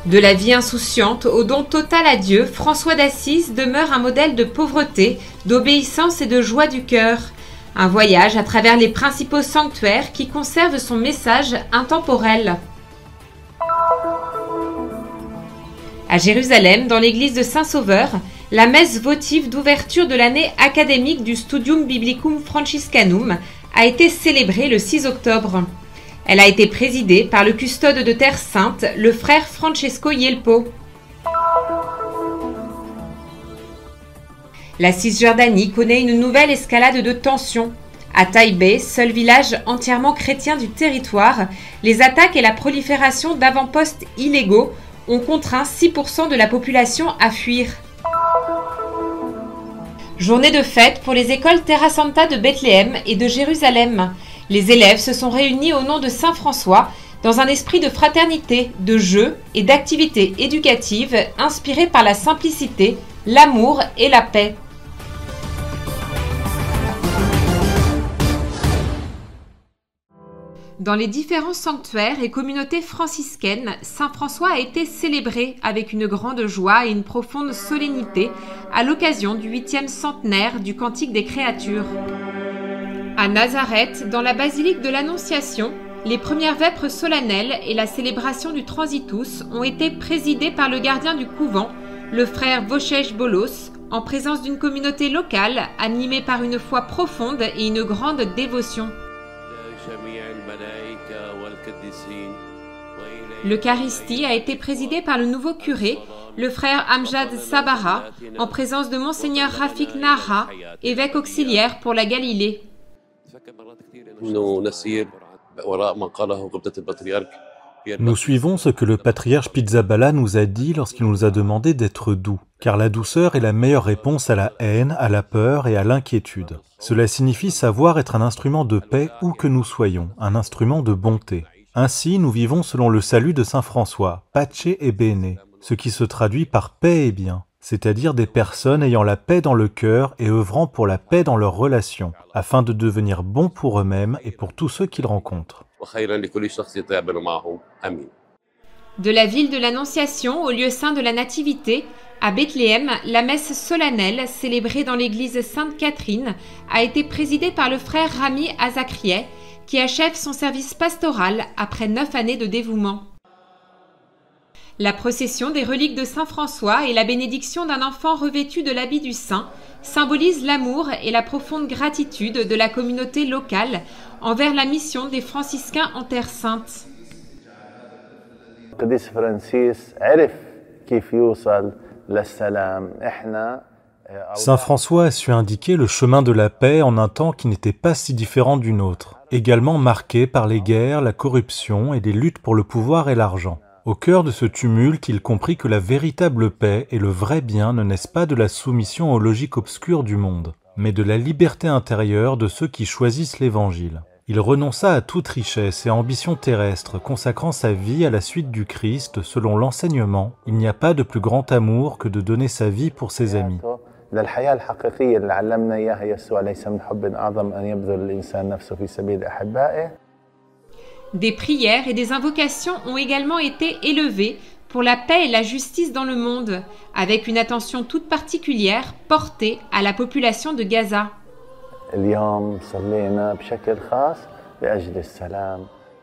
De la vie insouciante au don total à Dieu, François d'Assise demeure un modèle de pauvreté, d'obéissance et de joie du cœur. Un voyage à travers les principaux sanctuaires qui conservent son message intemporel. À Jérusalem, dans l'église de Saint-Sauveur, la messe votive d'ouverture de l'année académique du Studium Biblicum Franciscanum a été célébrée le 6 octobre. Elle a été présidée par le custode de Terre Sainte, le frère Francesco Yelpo. La Cisjordanie connaît une nouvelle escalade de tensions. À Taïbé, seul village entièrement chrétien du territoire, les attaques et la prolifération d'avant-postes illégaux ont contraint 6% de la population à fuir. Journée de fête pour les écoles Terra Santa de Bethléem et de Jérusalem. Les élèves se sont réunis au nom de Saint François dans un esprit de fraternité, de jeu et d'activités éducatives inspirées par la simplicité, l'amour et la paix. Dans les différents sanctuaires et communautés franciscaines, Saint François a été célébré avec une grande joie et une profonde solennité à l'occasion du 8e centenaire du Cantique des Créatures. À Nazareth, dans la basilique de l'Annonciation, les premières vêpres solennelles et la célébration du Transitus ont été présidées par le gardien du couvent, le frère Wojciech Bolos, en présence d'une communauté locale animée par une foi profonde et une grande dévotion. L'Eucharistie a été présidée par le nouveau curé, le frère Amjad Sabara, en présence de Monseigneur Rafik Naha, évêque auxiliaire pour la Galilée. Nous suivons ce que le patriarche Pizzaballa nous a dit lorsqu'il nous a demandé d'être doux, car la douceur est la meilleure réponse à la haine, à la peur et à l'inquiétude. Cela signifie savoir être un instrument de paix où que nous soyons, un instrument de bonté. Ainsi, nous vivons selon le salut de Saint François, pace et bene, ce qui se traduit par paix et bien, c'est-à-dire des personnes ayant la paix dans le cœur et œuvrant pour la paix dans leurs relations, afin de devenir bons pour eux-mêmes et pour tous ceux qu'ils rencontrent. De la ville de l'Annonciation au lieu saint de la Nativité, à Bethléem, la messe solennelle, célébrée dans l'église Sainte-Catherine, a été présidée par le frère Rami Azakrieh, qui achève son service pastoral après 9 années de dévouement. La procession des reliques de Saint François et la bénédiction d'un enfant revêtu de l'habit du saint symbolisent l'amour et la profonde gratitude de la communauté locale envers la mission des franciscains en Terre Sainte. Saint François a su indiquer le chemin de la paix en un temps qui n'était pas si différent du nôtre, également marqué par les guerres, la corruption et les luttes pour le pouvoir et l'argent. Au cœur de ce tumulte, il comprit que la véritable paix et le vrai bien ne naissent pas de la soumission aux logiques obscures du monde, mais de la liberté intérieure de ceux qui choisissent l'Évangile. Il renonça à toute richesse et ambition terrestre, consacrant sa vie à la suite du Christ selon l'enseignement « Il n'y a pas de plus grand amour que de donner sa vie pour ses amis ». Des prières et des invocations ont également été élevées pour la paix et la justice dans le monde, avec une attention toute particulière portée à la population de Gaza.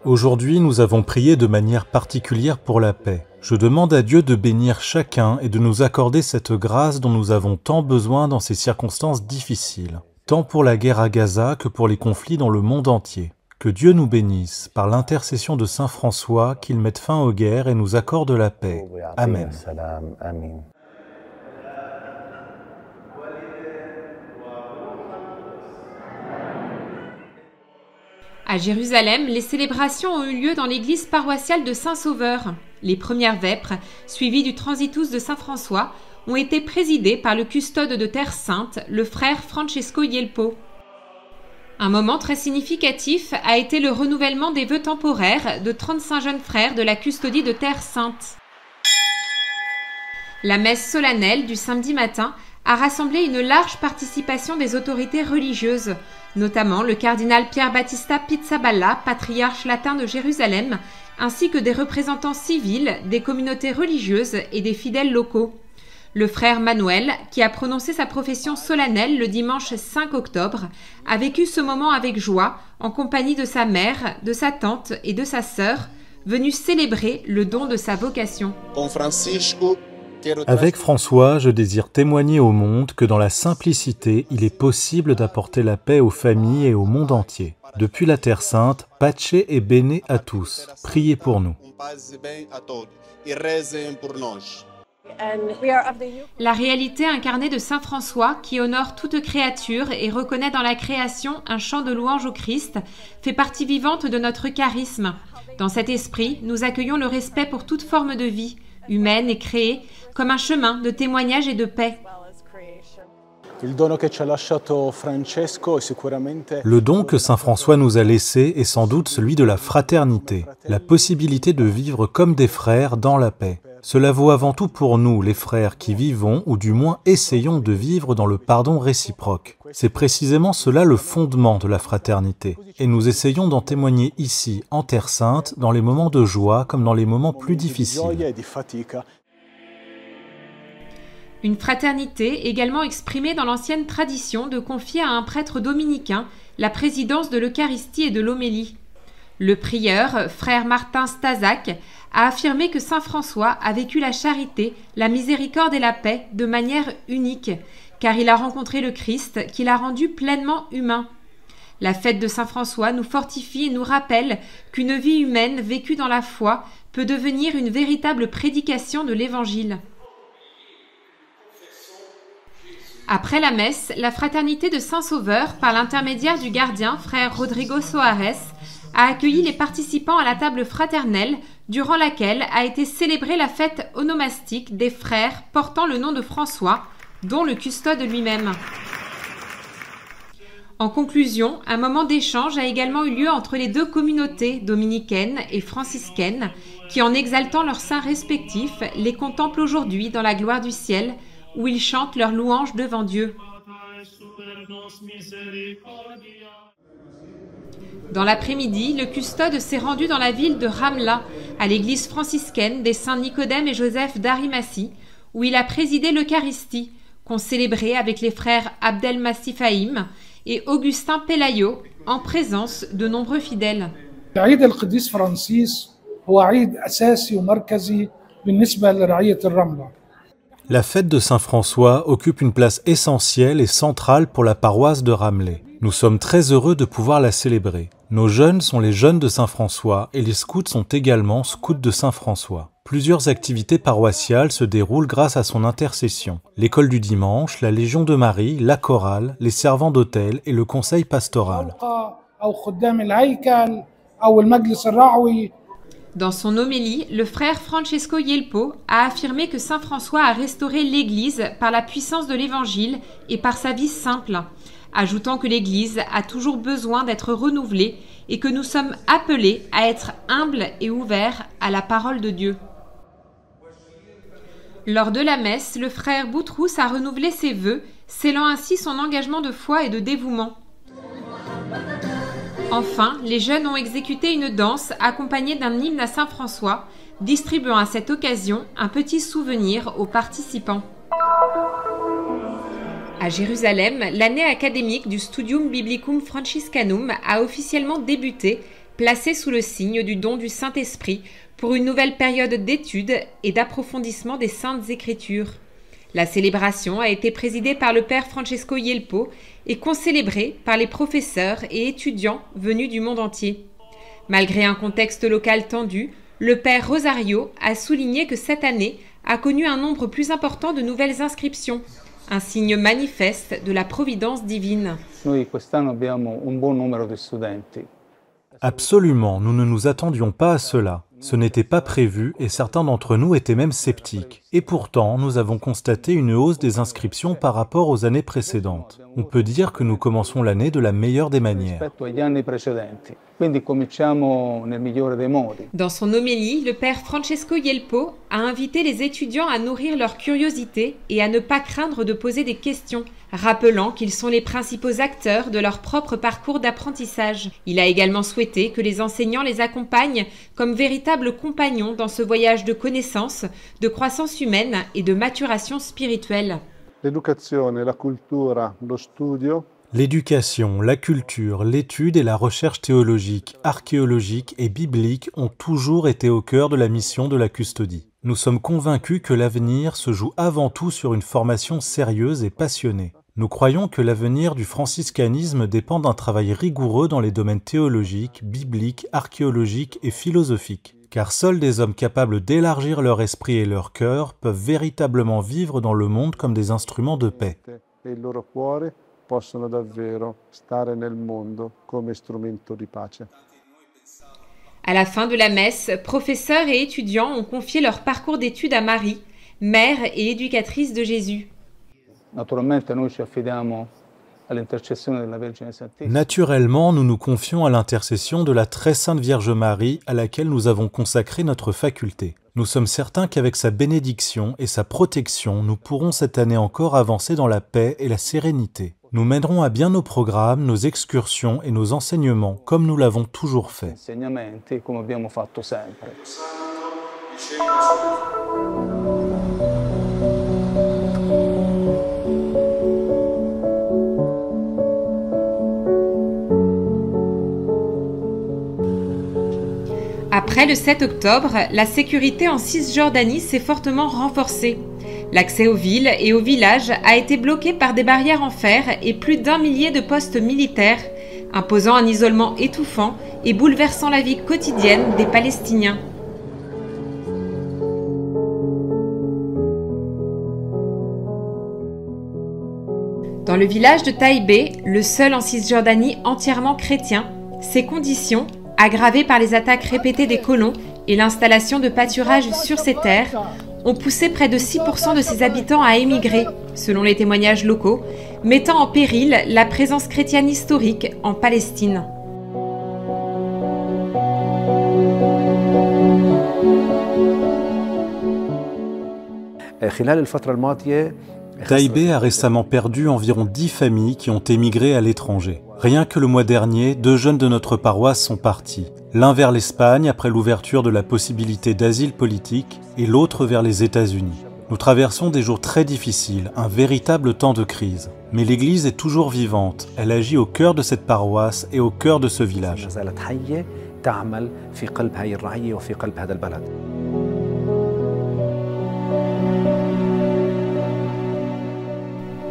Aujourd'hui, nous avons prié de manière particulière pour la paix. Je demande à Dieu de bénir chacun et de nous accorder cette grâce dont nous avons tant besoin dans ces circonstances difficiles, tant pour la guerre à Gaza que pour les conflits dans le monde entier. Que Dieu nous bénisse, par l'intercession de Saint François, qu'il mette fin aux guerres et nous accorde la paix. Amen. À Jérusalem, les célébrations ont eu lieu dans l'église paroissiale de Saint-Sauveur. Les premières vêpres, suivies du Transitus de Saint François, ont été présidées par le custode de Terre Sainte, le frère Francesco Yelpo. Un moment très significatif a été le renouvellement des vœux temporaires de 35 jeunes frères de la custodie de Terre Sainte. La messe solennelle du samedi matin a rassemblé une large participation des autorités religieuses, notamment le cardinal Pier Battista Pizzaballa, patriarche latin de Jérusalem, ainsi que des représentants civils, des communautés religieuses et des fidèles locaux. Le frère Manuel, qui a prononcé sa profession solennelle le dimanche 5 octobre, a vécu ce moment avec joie, en compagnie de sa mère, de sa tante et de sa sœur, venus célébrer le don de sa vocation. Avec François, je désire témoigner au monde que dans la simplicité, il est possible d'apporter la paix aux familles et au monde entier. Depuis la Terre Sainte, Pace et Bene à tous. Priez pour nous. La réalité incarnée de Saint François, qui honore toute créature et reconnaît dans la création un chant de louange au Christ, fait partie vivante de notre charisme. Dans cet esprit, nous accueillons le respect pour toute forme de vie, humaine et créée, comme un chemin de témoignage et de paix. Le don que saint François nous a laissé est sans doute celui de la fraternité, la possibilité de vivre comme des frères dans la paix. Cela vaut avant tout pour nous, les frères, qui vivons, ou du moins essayons de vivre dans le pardon réciproque. C'est précisément cela le fondement de la fraternité, et nous essayons d'en témoigner ici, en Terre Sainte, dans les moments de joie comme dans les moments plus difficiles. Une fraternité également exprimée dans l'ancienne tradition de confier à un prêtre dominicain la présidence de l'Eucharistie et de l'homélie. Le prieur, frère Martin Stazac, a affirmé que saint François a vécu la charité, la miséricorde et la paix de manière unique, car il a rencontré le Christ qui l'a rendu pleinement humain. La fête de saint François nous fortifie et nous rappelle qu'une vie humaine vécue dans la foi peut devenir une véritable prédication de l'Évangile. Après la messe, la fraternité de Saint-Sauveur, par l'intermédiaire du gardien, frère Rodrigo Soares, a accueilli les participants à la table fraternelle, durant laquelle a été célébrée la fête onomastique des frères portant le nom de François, dont le custode lui-même. En conclusion, un moment d'échange a également eu lieu entre les deux communautés dominicaines et franciscaines, qui, en exaltant leurs saints respectifs, les contemplent aujourd'hui dans la gloire du ciel, où ils chantent leurs louanges devant Dieu. Dans l'après-midi, le custode s'est rendu dans la ville de Ramla, à l'église franciscaine des saints Nicodème et Joseph d'Arimathie, où il a présidé l'Eucharistie, qu'on célébrait avec les frères Abdelmassi Fahim et Augustin Pelayo, en présence de nombreux fidèles. عيد القديس فرانسيس هو عيد أساسي ومركزي بالنسبة لرعية الرملة. La fête de Saint François occupe une place essentielle et centrale pour la paroisse de Ramleh. Nous sommes très heureux de pouvoir la célébrer. Nos jeunes sont les jeunes de Saint François et les scouts sont également scouts de Saint François. Plusieurs activités paroissiales se déroulent grâce à son intercession. L'école du dimanche, la Légion de Marie, la chorale, les servants d'autel et le conseil pastoral. Dans son homélie, le frère Francesco Yelpo a affirmé que saint François a restauré l'Église par la puissance de l'Évangile et par sa vie simple, ajoutant que l'Église a toujours besoin d'être renouvelée et que nous sommes appelés à être humbles et ouverts à la parole de Dieu. Lors de la messe, le frère Boutrous a renouvelé ses vœux, scellant ainsi son engagement de foi et de dévouement. Enfin, les jeunes ont exécuté une danse accompagnée d'un hymne à saint François, distribuant à cette occasion un petit souvenir aux participants. À Jérusalem, l'année académique du Studium Biblicum Franciscanum a officiellement débuté, placée sous le signe du don du Saint-Esprit pour une nouvelle période d'études et d'approfondissement des Saintes Écritures. La célébration a été présidée par le père Francesco Yelpo et concélébrée par les professeurs et étudiants venus du monde entier. Malgré un contexte local tendu, le père Rosario a souligné que cette année a connu un nombre plus important de nouvelles inscriptions, un signe manifeste de la providence divine. Absolument, nous ne nous attendions pas à cela. Ce n'était pas prévu et certains d'entre nous étaient même sceptiques. Et pourtant, nous avons constaté une hausse des inscriptions par rapport aux années précédentes. On peut dire que nous commençons l'année de la meilleure des manières. Dans son homélie, le père Francesco Yelpo a invité les étudiants à nourrir leur curiosité et à ne pas craindre de poser des questions, rappelant qu'ils sont les principaux acteurs de leur propre parcours d'apprentissage. Il a également souhaité que les enseignants les accompagnent comme véritables compagnons dans ce voyage de connaissances, de croissance humaine et de maturation spirituelle. L'éducation, la culture, l'étude et la recherche théologique, archéologique et biblique ont toujours été au cœur de la mission de la custodie. Nous sommes convaincus que l'avenir se joue avant tout sur une formation sérieuse et passionnée. Nous croyons que l'avenir du franciscanisme dépend d'un travail rigoureux dans les domaines théologiques, bibliques, archéologiques et philosophiques, car seuls des hommes capables d'élargir leur esprit et leur cœur peuvent véritablement vivre dans le monde comme des instruments de paix. Possono davvero stare nel mondo come strumento di pace. À la fin de la messe, professeurs et étudiants ont confié leur parcours d'études à Marie, mère et éducatrice de Jésus. Naturellement, nous nous confions à l'intercession de la très sainte Vierge Marie à laquelle nous avons consacré notre faculté. Nous sommes certains qu'avec sa bénédiction et sa protection, nous pourrons cette année encore avancer dans la paix et la sérénité. Nous mènerons à bien nos programmes, nos excursions et nos enseignements, comme nous l'avons toujours fait. Après le 7 octobre, la sécurité en Cisjordanie s'est fortement renforcée. L'accès aux villes et aux villages a été bloqué par des barrières en fer et plus d'1 millier de postes militaires, imposant un isolement étouffant et bouleversant la vie quotidienne des Palestiniens. Dans le village de Taïbé, le seul en Cisjordanie entièrement chrétien, ces conditions, aggravées par les attaques répétées des colons et l'installation de pâturages sur ces terres, ont poussé près de 6% de ses habitants à émigrer, selon les témoignages locaux, mettant en péril la présence chrétienne historique en Palestine. Taïbé a récemment perdu environ 10 familles qui ont émigré à l'étranger. Rien que le mois dernier, 2 jeunes de notre paroisse sont partis. L'un vers l'Espagne après l'ouverture de la possibilité d'asile politique et l'autre vers les États-Unis. Nous traversons des jours très difficiles, un véritable temps de crise. Mais l'Église est toujours vivante. Elle agit au cœur de cette paroisse et au cœur de ce village.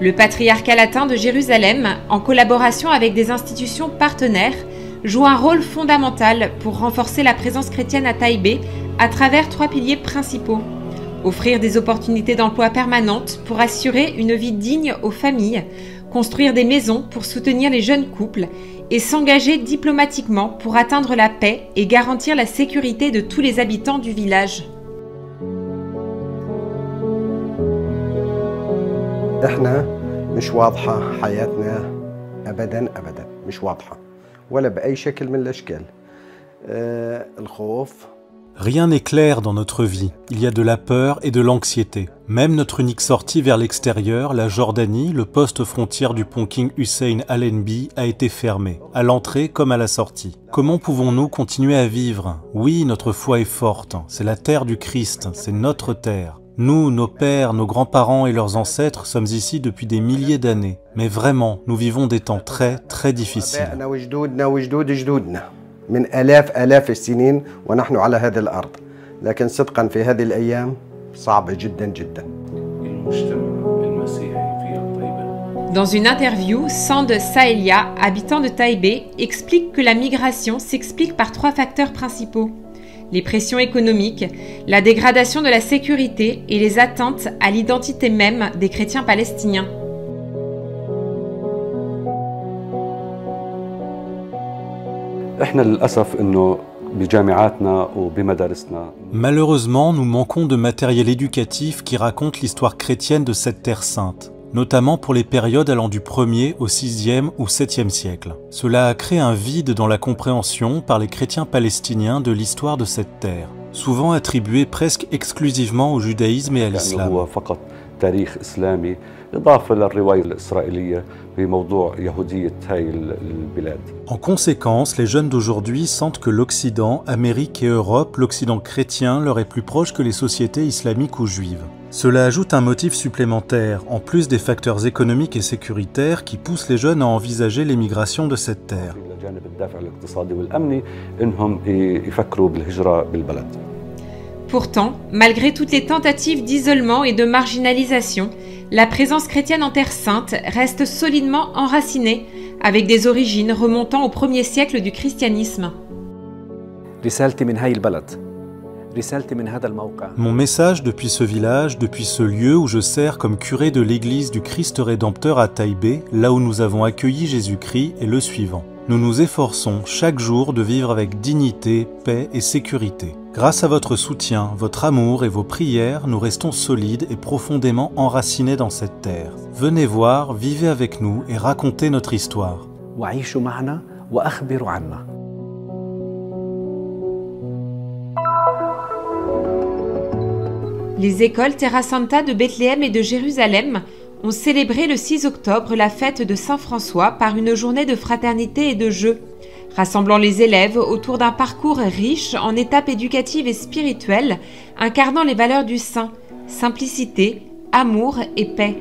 Le patriarcat latin de Jérusalem, en collaboration avec des institutions partenaires, joue un rôle fondamental pour renforcer la présence chrétienne à Taïbé à travers 3 piliers principaux. Offrir des opportunités d'emploi permanentes pour assurer une vie digne aux familles, construire des maisons pour soutenir les jeunes couples et s'engager diplomatiquement pour atteindre la paix et garantir la sécurité de tous les habitants du village. احنا مش واضحة حياتنا أبدا مش واضحة ولا بأي شكل من الأشكال الخوف. Rien n'est clair dans notre vie. Il y a de la peur et de l'anxiété. Même notre unique sortie vers l'extérieur, la Jordanie, le poste frontière du pont King Hussein Allenby, a été fermé, à l'entrée comme à la sortie. Comment pouvons-nous continuer à vivre? Oui, notre foi est forte. C'est la terre du Christ, c'est notre terre. Nous, nos pères, nos grands-parents et leurs ancêtres sommes ici depuis des milliers d'années. Mais vraiment, nous vivons des temps très, très difficiles. من آلاف السنين ونحن على هذه الأرض لكن صدقا في هذه الأيام صعبة جدا. Dans une interview, Sand Saelia, habitant de Taïbé, explique que la migration s'explique par 3 facteurs principaux. Les pressions économiques, la dégradation de la sécurité et les atteintes à l'identité même des chrétiens palestiniens. Malheureusement, nous manquons de matériel éducatif qui raconte l'histoire chrétienne de cette terre sainte. notamment pour les périodes allant du 1er au 6e ou 7e siècle. Cela a créé un vide dans la compréhension par les chrétiens palestiniens de l'histoire de cette terre, souvent attribuée presque exclusivement au judaïsme et à l'islam. En conséquence, les jeunes d'aujourd'hui sentent que l'Occident, Amérique et Europe, l'Occident chrétien, leur est plus proche que les sociétés islamiques ou juives. Cela ajoute un motif supplémentaire, en plus des facteurs économiques et sécuritaires qui poussent les jeunes à envisager l'émigration de cette terre. Pourtant, malgré toutes les tentatives d'isolement et de marginalisation, la présence chrétienne en Terre Sainte reste solidement enracinée, avec des origines remontant au 1er siècle du christianisme. Mon message depuis ce village, depuis ce lieu où je sers comme curé de l'église du Christ Rédempteur à Taïbé, là où nous avons accueilli Jésus-Christ, est le suivant. Nous nous efforçons chaque jour de vivre avec dignité, paix et sécurité. Grâce à votre soutien, votre amour et vos prières, nous restons solides et profondément enracinés dans cette terre. Venez voir, vivez avec nous et racontez notre histoire. Les écoles Terra Santa de Bethléem et de Jérusalem ont célébré le 6 octobre la fête de Saint François par une journée de fraternité et de jeu, rassemblant les élèves autour d'un parcours riche en étapes éducatives et spirituelles, incarnant les valeurs du saint, simplicité, amour et paix.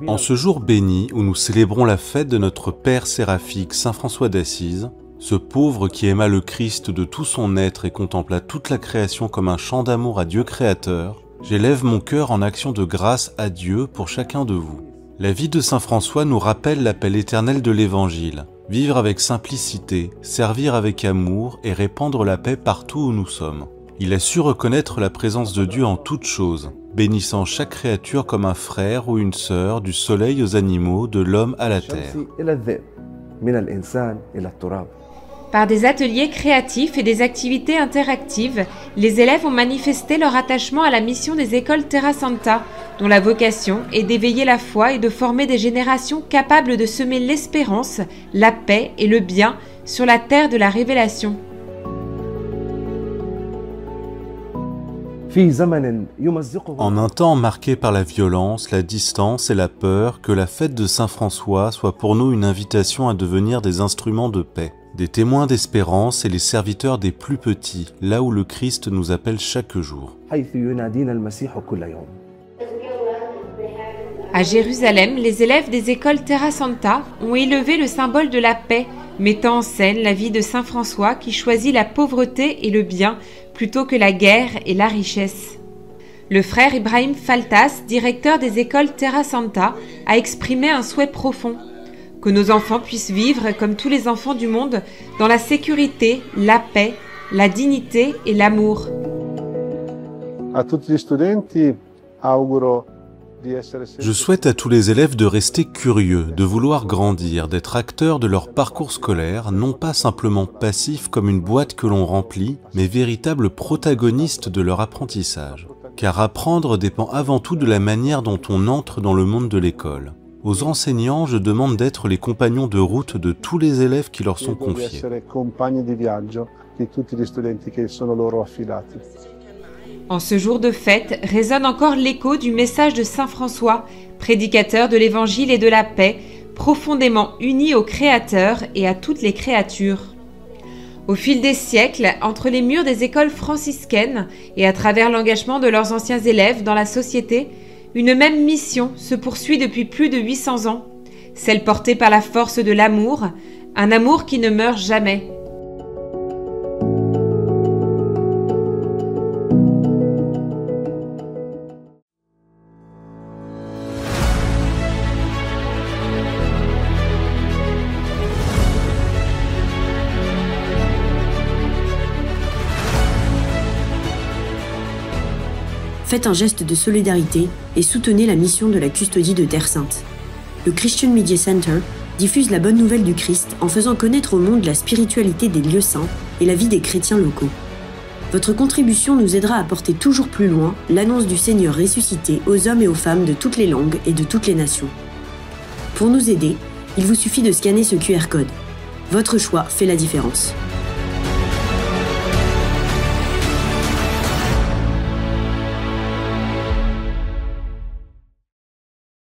En ce jour béni où nous célébrons la fête de notre Père séraphique Saint François d'Assise, ce pauvre qui aima le Christ de tout son être et contempla toute la création comme un chant d'amour à Dieu créateur, j'élève mon cœur en action de grâce à Dieu pour chacun de vous. La vie de Saint François nous rappelle l'appel éternel de l'Évangile, vivre avec simplicité, servir avec amour et répandre la paix partout où nous sommes. Il a su reconnaître la présence de Dieu en toutes choses, bénissant chaque créature comme un frère ou une sœur, du soleil aux animaux, de l'homme à la terre. Par des ateliers créatifs et des activités interactives, les élèves ont manifesté leur attachement à la mission des écoles Terra Santa, dont la vocation est d'éveiller la foi et de former des générations capables de semer l'espérance, la paix et le bien sur la terre de la révélation. En un temps marqué par la violence, la distance et la peur, que la fête de Saint François soit pour nous une invitation à devenir des instruments de paix, des témoins d'espérance et les serviteurs des plus petits, là où le Christ nous appelle chaque jour. À Jérusalem, les élèves des écoles Terra Santa ont élevé le symbole de la paix, mettant en scène la vie de Saint François qui choisit la pauvreté et le bien plutôt que la guerre et la richesse. Le frère Ibrahim Faltas, directeur des écoles Terra Santa, a exprimé un souhait profond: que nos enfants puissent vivre, comme tous les enfants du monde, dans la sécurité, la paix, la dignité et l'amour. Je souhaite à tous les élèves de rester curieux, de vouloir grandir, d'être acteurs de leur parcours scolaire, non pas simplement passifs comme une boîte que l'on remplit, mais véritables protagonistes de leur apprentissage. Car apprendre dépend avant tout de la manière dont on entre dans le monde de l'école. Aux enseignants, je demande d'être les compagnons de route de tous les élèves qui leur sont confiés. En ce jour de fête résonne encore l'écho du message de Saint François, prédicateur de l'Évangile et de la paix, profondément uni au Créateur et à toutes les créatures. Au fil des siècles, entre les murs des écoles franciscaines et à travers l'engagement de leurs anciens élèves dans la société, une même mission se poursuit depuis plus de 800 ans, celle portée par la force de l'amour, un amour qui ne meurt jamais. Faites un geste de solidarité et soutenez la mission de la custodie de Terre Sainte. Le Christian Media Center diffuse la bonne nouvelle du Christ en faisant connaître au monde la spiritualité des lieux saints et la vie des chrétiens locaux. Votre contribution nous aidera à porter toujours plus loin l'annonce du Seigneur ressuscité aux hommes et aux femmes de toutes les langues et de toutes les nations. Pour nous aider, il vous suffit de scanner ce QR code. Votre choix fait la différence.